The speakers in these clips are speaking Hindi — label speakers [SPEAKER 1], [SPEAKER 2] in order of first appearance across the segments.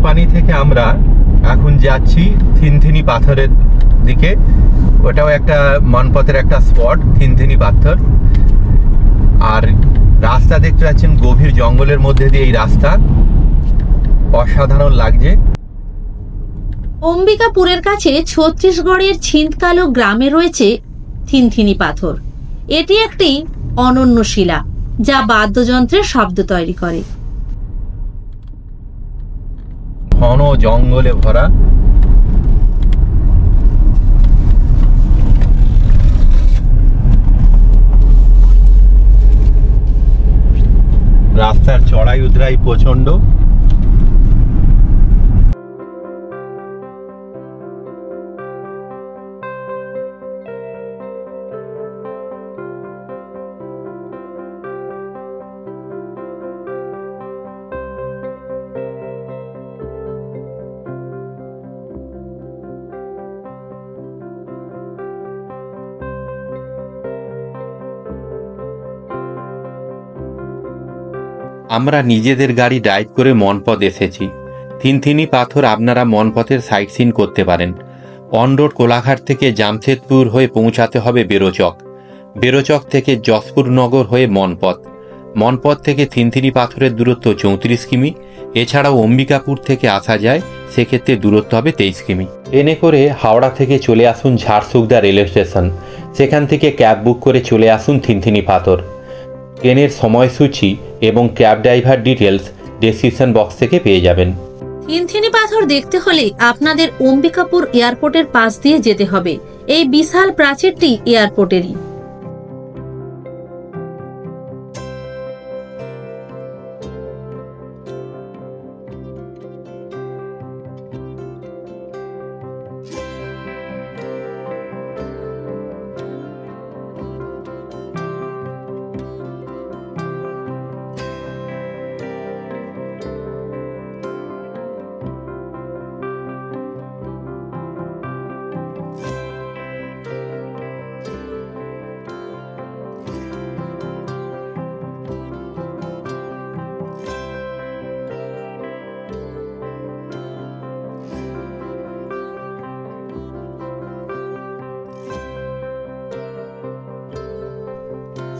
[SPEAKER 1] পানি থেকে আমরা এখন যাচ্ছি থিনথিনি পাথরের দিকে। ওটাও একটা মনপথের একটা স্পট, থিনথিনি পাথর। আর রাস্তা দেখতে পাচ্ছেন গভীর জঙ্গলের মধ্যে দিয়ে এই রাস্তা, অসাধারণ লাগছে।
[SPEAKER 2] অম্বিকাপুরের কাছে ছত্তিশগড়ের ছিন্দকালো গ্রামে রয়েছে থিনথিনি পাথর। এটি একটি অনন্য শিলা যা বাদ্যযন্ত্রের শব্দ তৈরি করে।
[SPEAKER 1] ঘন জঙ্গলে ভরা, রাস্তার চড়াই উতরাই প্রচন্ড। আমরা নিজেদের গাড়ি ড্রাইভ করে মনপথ এসেছি। থিনথিনি পাথর আপনারা মনপথের সাইট সিন করতে পারেন। অন রোড কোলাঘাট থেকে জামশেদপুর হয়ে পৌঁছাতে হবে বেরোচক। বেরোচক থেকে যশপুর নগর হয়ে মনপথ। মনপথ থেকে থিনথিনি পাথরের দূরত্ব 34 কিমি। এছাড়াও অম্বিকাপুর থেকে আসা যায়, সেক্ষেত্রে দূরত্ব হবে 23 কিমি। ট্রেনে করে হাওড়া থেকে চলে আসুন ঝাড়সুগদা রেলওয়ে স্টেশন। সেখান থেকে ক্যাব বুক করে চলে আসুন থিনথিনি পাথর। ট্রেনের সময়সূচি এবং cab driver details description box থেকে পেয়ে যাবেন।
[SPEAKER 2] থিনথিনি পাথর দেখতে হলে আপনাদের অম্বিকাপুর এয়ারপোর্টের পাশ দিয়ে যেতে হবে। এই বিশাল প্রাচীরটি এয়ারপোর্টেরই।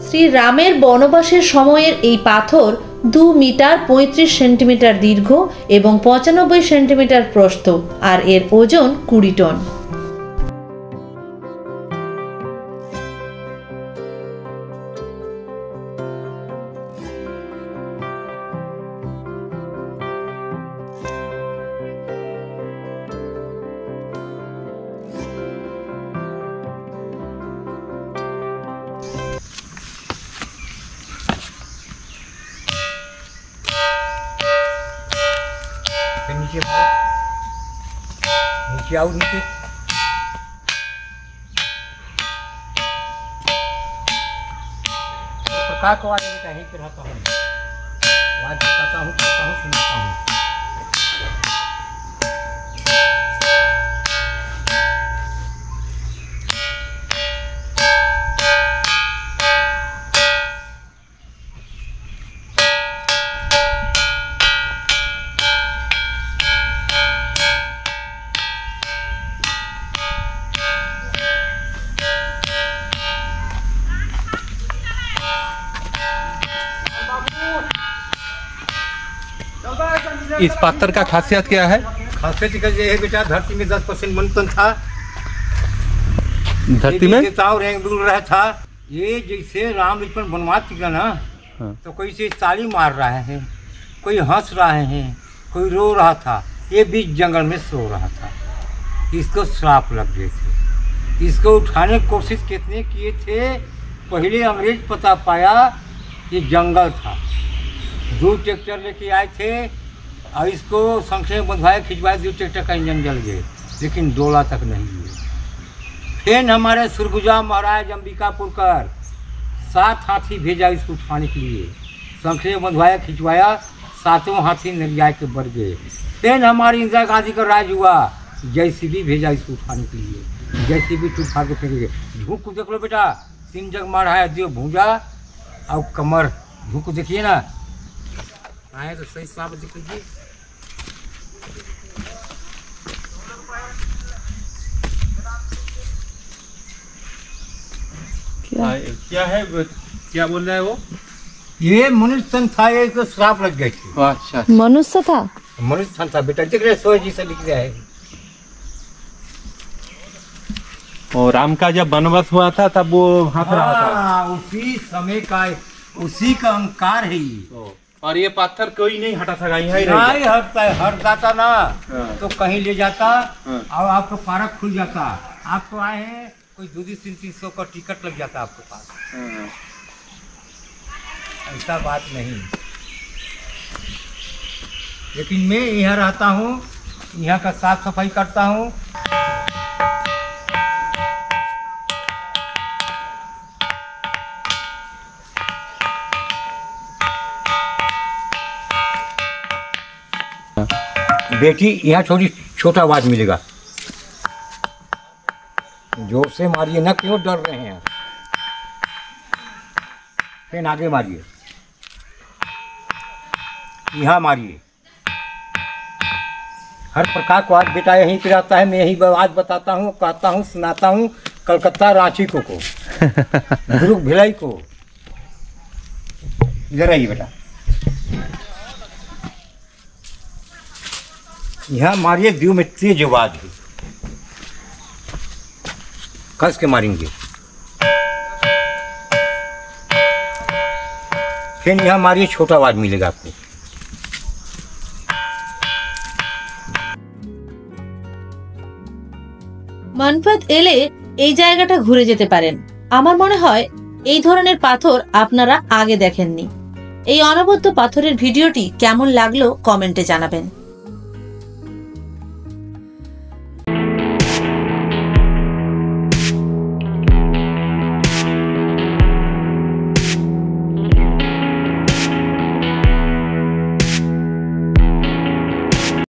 [SPEAKER 2] শ্রীরামের বনবাসের সময়ের এই পাথর 2 মিটার 35 সেন্টিমিটার দীর্ঘ এবং 95 সেন্টিমিটার প্রস্থ, আর এর ওজন 20 টন।
[SPEAKER 3] नीचे आओ, नीचे प्रकाश को आवाज देता है, फिर रहता हूँ, आवाज बताता हूँ, सुनाता हूँ।
[SPEAKER 1] इस पत्थर का खासियत क्या है?
[SPEAKER 3] खासियत ये है बेटा, धरती में 10% मंथन था,
[SPEAKER 1] धरती में
[SPEAKER 3] रेंग डुल रहा था। ये जैसे राम लक्ष्मण वनवास किया ना, तो कोई से ताली मार रहे हैं, कोई हंस रहे हैं, कोई रो रहा था। ये बीच जंगल में सो रहा था। इसको श्राप लग गए थे। इसको उठाने की कोशिश कितने किए थे। पहले अंग्रेज पता पाया ये जंगल था। 2 ट्रैक्टर लेके आए थे और इसको संख्या बंधवाए, खिंचवाए, 2 ट्रैक्टर का इंजन जल गए, लेकिन डोला तक नहीं हुए। फिर हमारे सुरगुजा महाराज अंबिकापुर कर 7 हाथी भेजा इसको उठाने के लिए। संख्या बंधवाया, खिंचवाया, 7वां हाथी नरिया के बढ़ गए। फिर हमारी इंदिरा गांधी का राज हुआ, JCB भेजा इसको उठाने के लिए। JCB टूट फाड़ के फेंक गए। झुक को देख लो बेटा, 3 जग मार है, जो भूजा और कमर। झुक को देखिए ना, आए तो सही साफ दिख लीजिए।
[SPEAKER 1] क्या है, क्या बोल रहा है वो?
[SPEAKER 3] ये मनुष्य था, ये तो श्राप लग गई थी।
[SPEAKER 1] अच्छा,
[SPEAKER 2] मनुष्य था।
[SPEAKER 3] मनुष्य था बेटा, देख रहे सोए जी से लिख गया है।
[SPEAKER 1] और राम का जब वनवास हुआ था तब वो हंस रहा था।
[SPEAKER 3] हाँ, उसी समय का, उसी का अहंकार है ये।
[SPEAKER 1] और ये पत्थर कोई नहीं हटा सका, यहीं रह
[SPEAKER 3] नहीं
[SPEAKER 1] गया।
[SPEAKER 3] हटता है, हट जाता ना
[SPEAKER 1] हाँ।
[SPEAKER 3] तो कहीं ले जाता
[SPEAKER 1] हाँ।
[SPEAKER 3] और आपका पारक खुल जाता। आप तो आए हैं, कोई 200-300 का टिकट लग जाता आपके पास।
[SPEAKER 1] हाँ।
[SPEAKER 3] ऐसा बात नहीं। लेकिन मैं यहाँ रहता हूँ, यहाँ का साफ सफाई करता हूँ। बेटी यहाँ छोटा आवाज मिलेगा, जोर से मारिए ना, क्यों डर रहे हैं आप? फिर आगे मारिए, यहाँ मारिए। हर प्रकार को आज बेटा यहीं पे रहता है, मैं यही बात बताता हूँ, कहता हूँ, सुनाता हूँ। कलकत्ता रांची को दुर्ग भिलाई को। इधर आइए बेटा, यहाँ मारिए। दियो में तेज आवाज है, कस के मारेंगे। फिर यहाँ मारिए, छोटा आवाज मिलेगा आपको।
[SPEAKER 2] মনপথ এলে এই জায়গাটা ঘুরে যেতে পারেন। আমার মনে হয় এই ধরনের পাথর আপনারা আগে দেখেননি। এই অনবদ্য পাথরের ভিডিওটি কেমন লাগলো কমেন্টে জানাবেন।